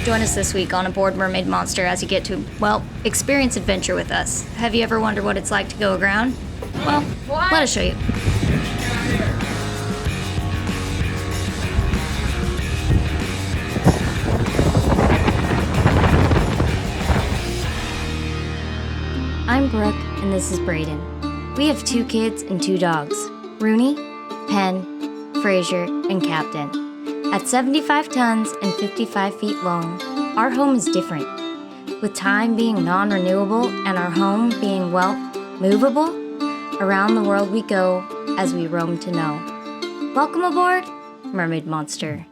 Join us this week on Aboard Mermaid Monster as you get to, well, experience adventure with us. Have you ever wondered what it's like to go aground? Well, let us show you. I'm Brooke, and this is Brayden. We have 2 kids and 2 dogs, Rooney, Penn, Fraser, and Captain. At 75 tons and 55 feet long, our home is different. With time being non-renewable and our home being, well, movable, around the world we go as we roam to know. Welcome aboard, Mermaid Monster.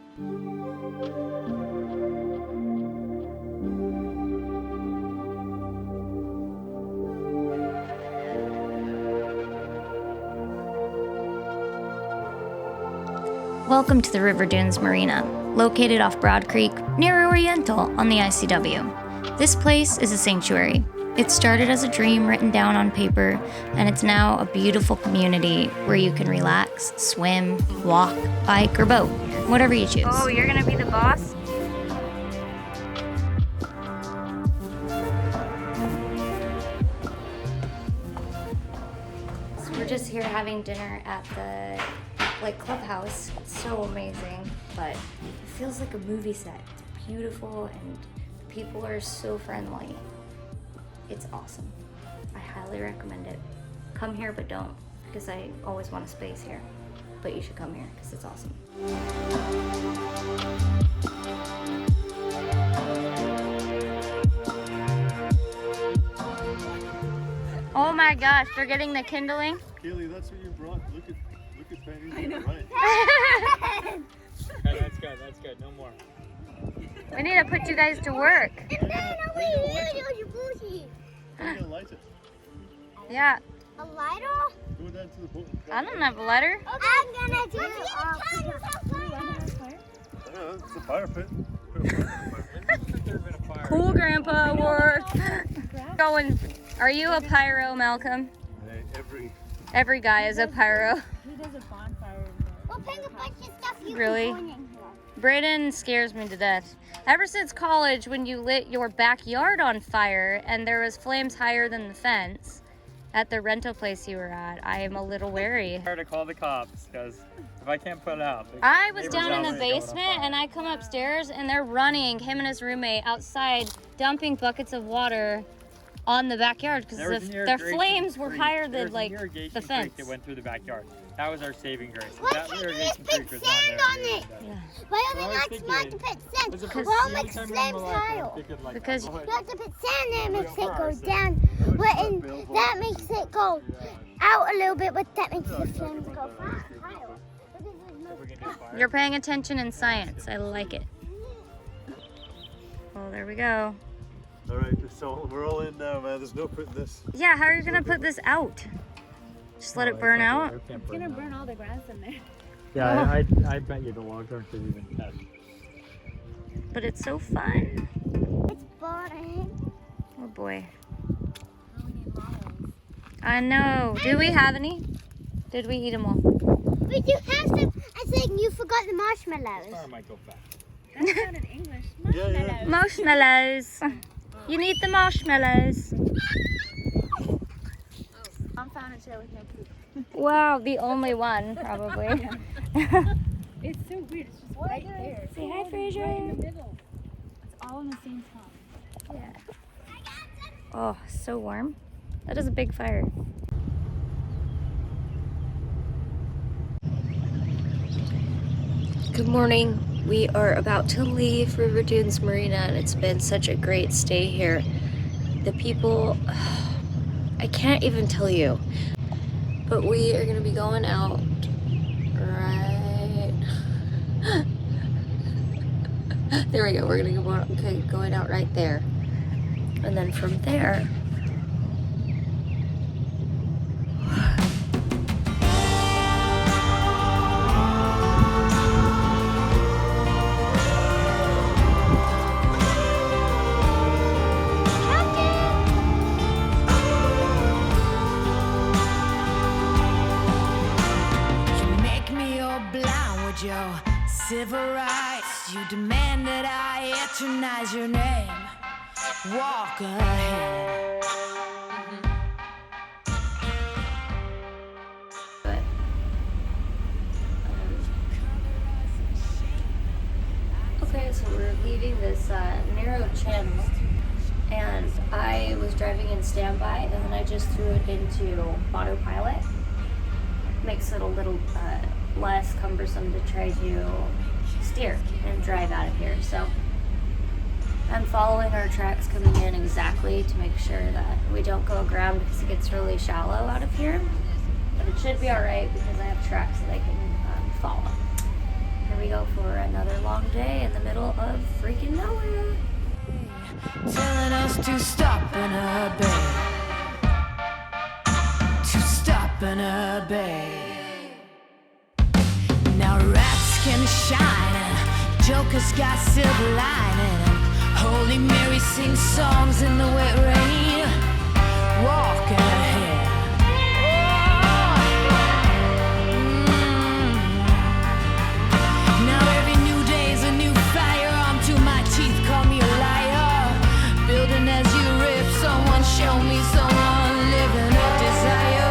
Welcome to the River Dunes Marina, located off Broad Creek, near Oriental on the ICW. This place is a sanctuary. It started as a dream written down on paper, and it's now a beautiful community where you can relax, swim, walk, bike, or boat, whatever you choose. Oh, you're gonna be the boss? So we're just here having dinner at the clubhouse. It's so amazing, but it feels like a movie set. It's beautiful and the people are so friendly. It's awesome. I highly recommend it. Come here, but don't, because I always want a space here. But you should come here because it's awesome. Oh my gosh, they're getting the kindling. Kaylee, that's what you brought. Look at Penny. I know. Right. Okay, that's good. No more. We need to put you guys to work. I'm gonna light it. Yeah. A lighter? Go down to the boat. I don't have a lighter. Okay. I'm gonna do it. I don't know, it's a fire pit. Cool Grandpa work. Going. Are you a pyro, Malcolm? Hey, Every guy is a pyro. He does a bonfire. We'll bring a bunch of stuff you Really? can join in here. Brayden scares me to death. Ever since college, when you lit your backyard on fire and there was flames higher than the fence at the rental place you were at, I am a little wary. I'm to call the cops because if I can't put it out. I was down in the basement and I come upstairs and they're running, him and his roommate, outside dumping buckets of water on the backyard because their flames were higher than like the fence. That went through the backyard. That was our saving grace. Why That can't we irrigation just creek put was not sand there. on it? Yeah. Why are So I we was not thinking, supposed to put sand? was the Because first it makes time in flames my life I higher. was thinking like, Because- oh, You have to put sand there, makes it go first. down. And that makes it go out a little bit, but that makes the flames go higher. Because there's no You're paying attention in science. I like it. Oh, there we go. All right, so we're all in now, man. There's no putting this. Yeah, how are you gonna put this out? Just let it burn out? It's It's gonna burn all the grass in there. Yeah, I bet you the long term could even test. But it's so fun. It's boring. Oh boy. Oh, we need bottles. I know. Do we have any? Did we eat them all? We do have some. I think you forgot the marshmallows. Car might go fast. That's not in English. Yeah. Marshmallows. You need the marshmallows. Mom found a chair with no poop. Wow, the only one, probably. It's so weird. It's just right there. Say hi, Fraser. Right in the middle. It's all in the same spot. Yeah. Oh, so warm. That is a big fire. Good morning. We are about to leave River Dunes Marina and it's been such a great stay here. The people, I can't even tell you, but we are gonna be going out right, there we go, we're gonna go out, okay, going out right there. And then from there, your civil rights. You demand that I eternize your name. Walk ahead. But okay, so we're leaving this narrow channel, and I was driving in standby, and then I just threw it into autopilot. Makes it a little less cumbersome to try to steer and drive out of here. So I'm following our tracks coming in exactly to make sure that we don't go aground because it gets really shallow out of here. But it should be alright because I have tracks that I can follow. Here we go for another long day in the middle of freaking nowhere. Telling us to stop and obey. To stop and obey. Now rats can shine and jokers got silver lining. Holy Mary sings songs in the wet rain. Walk ahead. Now every new day's a new firearm to my teeth. Call me a liar. Building as you rip. Someone show me someone living a desire.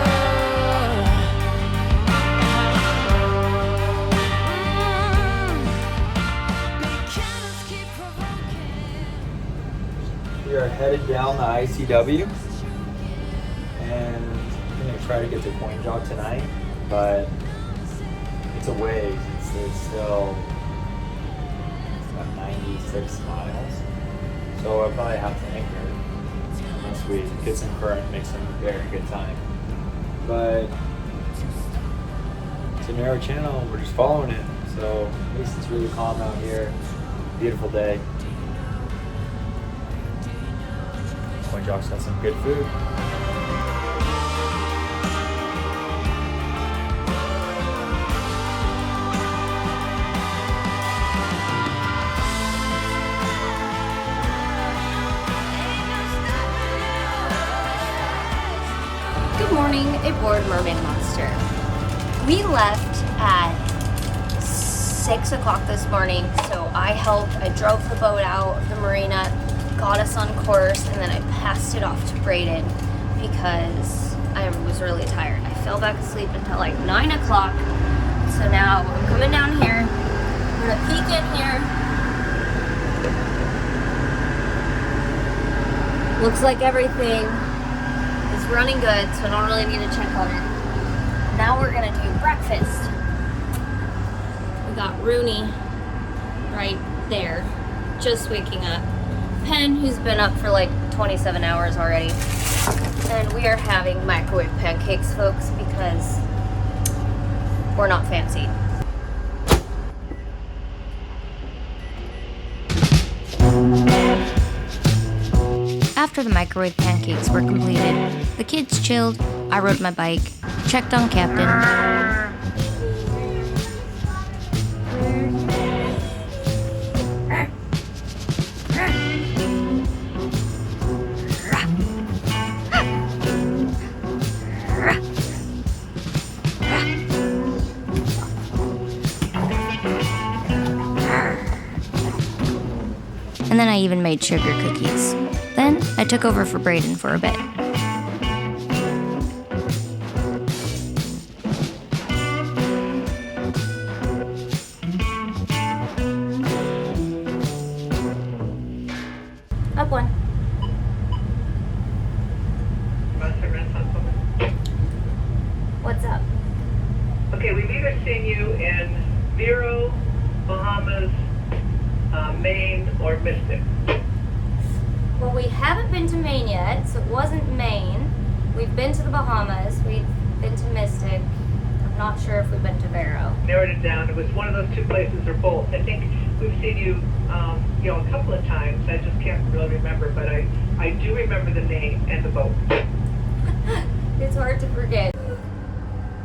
We are headed down the ICW, and I'm gonna try to get to Coin Jog tonight, but it's a ways. It's still about 96 miles, so I'll probably have to anchor unless we get some current, make some very good time. But it's a narrow channel, we're just following it, so at least it's really calm out here. Beautiful day. Coin Jog's got some good food. Good morning, aboard Mermaid Monster. We left at 6 o'clock this morning, so I drove the boat out of the marina, got us on course, and then I passed it off to Braden because I was really tired. I fell back asleep until like 9 o'clock. So now I'm coming down here. I'm gonna peek in here. Looks like everything is running good, so I don't really need to check on it. Now we're gonna do breakfast. We got Rooney right there, just waking up. Penn, who's been up for like 27 hours already. And we are having microwave pancakes, folks, because we're not fancy. After the microwave pancakes were completed, the kids chilled, I rode my bike, checked on Captain. And then I even made sugar cookies. Then I took over for Braden for a bit. Up one. What's up? Okay, we've either seen you in Vero, Bahamas, Maine, or Mystic. Well, we haven't been to Maine yet, so it wasn't Maine. We've been to the Bahamas. We've been to Mystic. I'm not sure if we've been to Vero. Narrowed it down. It was one of those two places or both. I think we've seen you, a couple of times. I just can't really remember, but I do remember the name and the boat. It's hard to forget.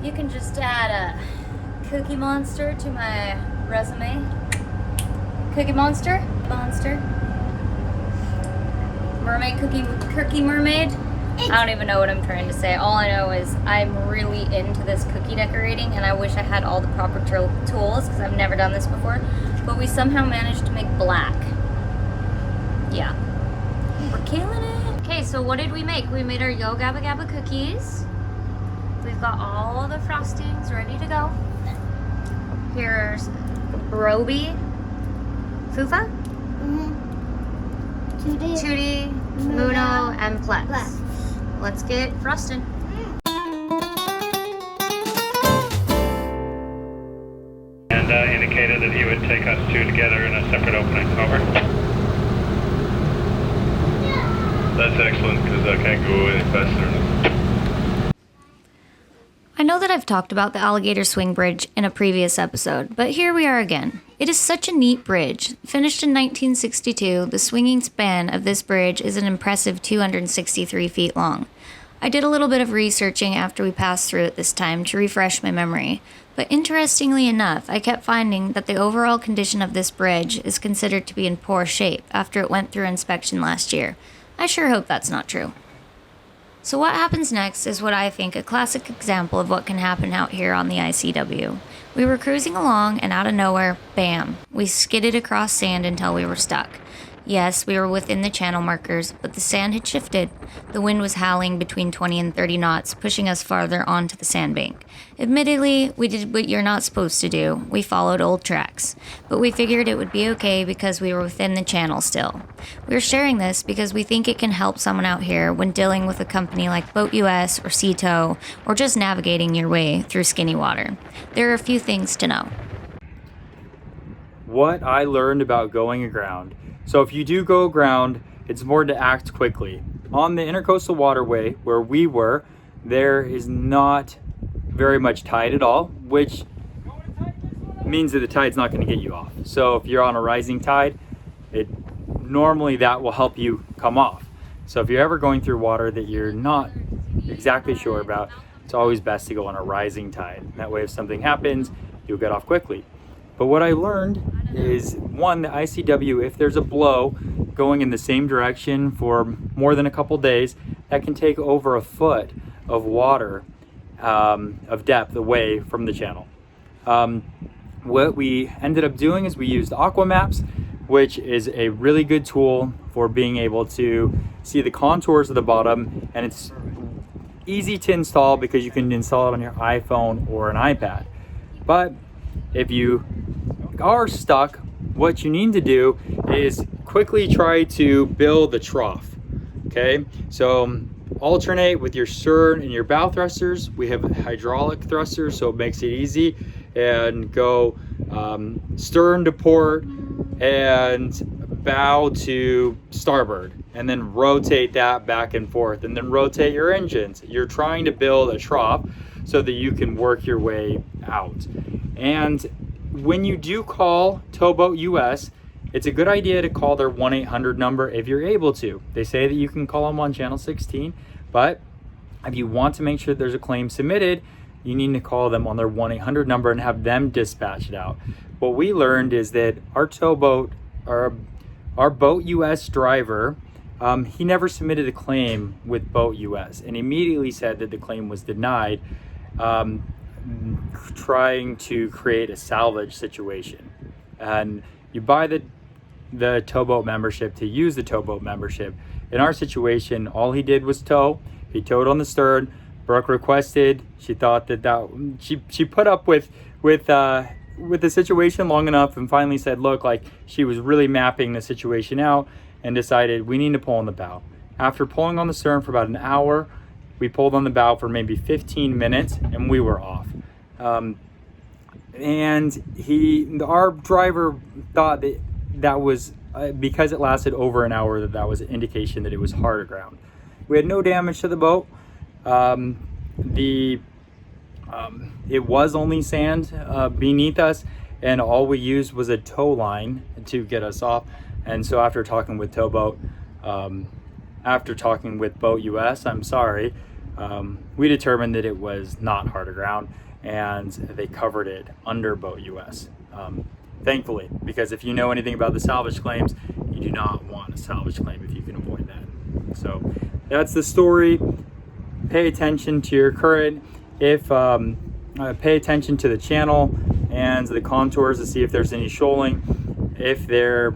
You can just add a Cookie Monster to my resume. Cookie Monster? Monster. Mermaid Cookie Mermaid. I don't even know what I'm trying to say. All I know is I'm really into this cookie decorating, and I wish I had all the proper tools because I've never done this before. But we somehow managed to make black. Yeah. We're killing it. Okay, so what did we make? We made our Yo Gabba Gabba cookies. We've got all the frostings ready to go. Here's Roby, Fufa, Tootie, Muno, and Plex. Let's get frosting. And indicated that he would take us two together in a separate opening. Over. That's excellent, because I can't go any faster. I know that I've talked about the alligator swing bridge in a previous episode, but here we are again. It is such a neat bridge. Finished in 1962, the swinging span of this bridge is an impressive 263 feet long. I did a little bit of researching after we passed through it this time to refresh my memory, but interestingly enough, I kept finding that the overall condition of this bridge is considered to be in poor shape after it went through inspection last year. I sure hope that's not true. So what happens next is what I think a classic example of what can happen out here on the ICW. We were cruising along and out of nowhere, bam, we skidded across sand until we were stuck. Yes, we were within the channel markers, but the sand had shifted. The wind was howling between 20 and 30 knots, pushing us farther onto the sandbank. Admittedly, we did what you're not supposed to do. We followed old tracks. But we figured it would be okay because we were within the channel still. We're sharing this because we think it can help someone out here when dealing with a company like Boat US or Sea Tow, or just navigating your way through skinny water. There are a few things to know. What I learned about going aground. So if you do go aground, it's important to act quickly. On the intercoastal waterway where we were, there is not very much tide at all, which means that the tide's not going to get you off. So if you're on a rising tide, normally that will help you come off. So if you're ever going through water that you're not exactly sure about, it's always best to go on a rising tide. That way if something happens, you'll get off quickly. But what I learned is, one, the ICW, if there's a blow going in the same direction for more than a couple days, that can take over a foot of water of depth away from the channel. What we ended up doing is we used Aqua Maps, which is a really good tool for being able to see the contours of the bottom, and it's easy to install because you can install it on your iPhone or an iPad. But if you are stuck, what you need to do is quickly try to build a trough. Okay, so alternate with your stern and your bow thrusters. We have hydraulic thrusters, so it makes it easy, and go stern to port and bow to starboard, and then rotate that back and forth, and then rotate your engines. You're trying to build a trough so that you can work your way out. And when you do call Towboat US, it's a good idea to call their 1-800 number if you're able to. They say that you can call them on channel 16, but if you want to make sure there's a claim submitted, you need to call them on their 1-800 number and have them dispatch it out. What we learned is that our towboat, our Boat US driver, he never submitted a claim with Boat US and immediately said that the claim was denied, trying to create a salvage situation. And you buy the towboat membership to use the towboat membership. In our situation, all he did was tow. He towed on the stern. Brooke requested. She thought that she put up with the situation long enough, and finally said, look, like, she was really mapping the situation out, and decided we need to pull on the bow. After pulling on the stern for about an hour, we pulled on the bow for maybe 15 minutes, and we were off. And our driver thought that was because it lasted over an hour, that was an indication that it was hard aground. We had no damage to the boat. It was only sand beneath us, and all we used was a tow line to get us off. And so after talking with Towboat, after talking with Boat US, we determined that it was not hard aground, and they covered it under Boat US. Thankfully, because if you know anything about the salvage claims, you do not want a salvage claim if you can avoid that. So that's the story. Pay attention to your current. Pay attention to the channel and the contours to see if there's any shoaling. If there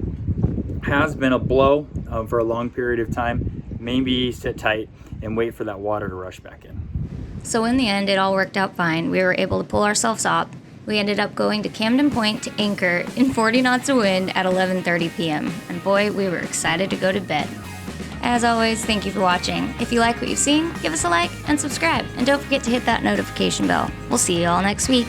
has been a blow for a long period of time, maybe sit tight and wait for that water to rush back in. So in the end, it all worked out fine. We were able to pull ourselves up. We ended up going to Camden Point to anchor in 40 knots of wind at 11:30 p.m. And boy, we were excited to go to bed. As always, thank you for watching. If you like what you've seen, give us a like and subscribe. And don't forget to hit that notification bell. We'll see you all next week.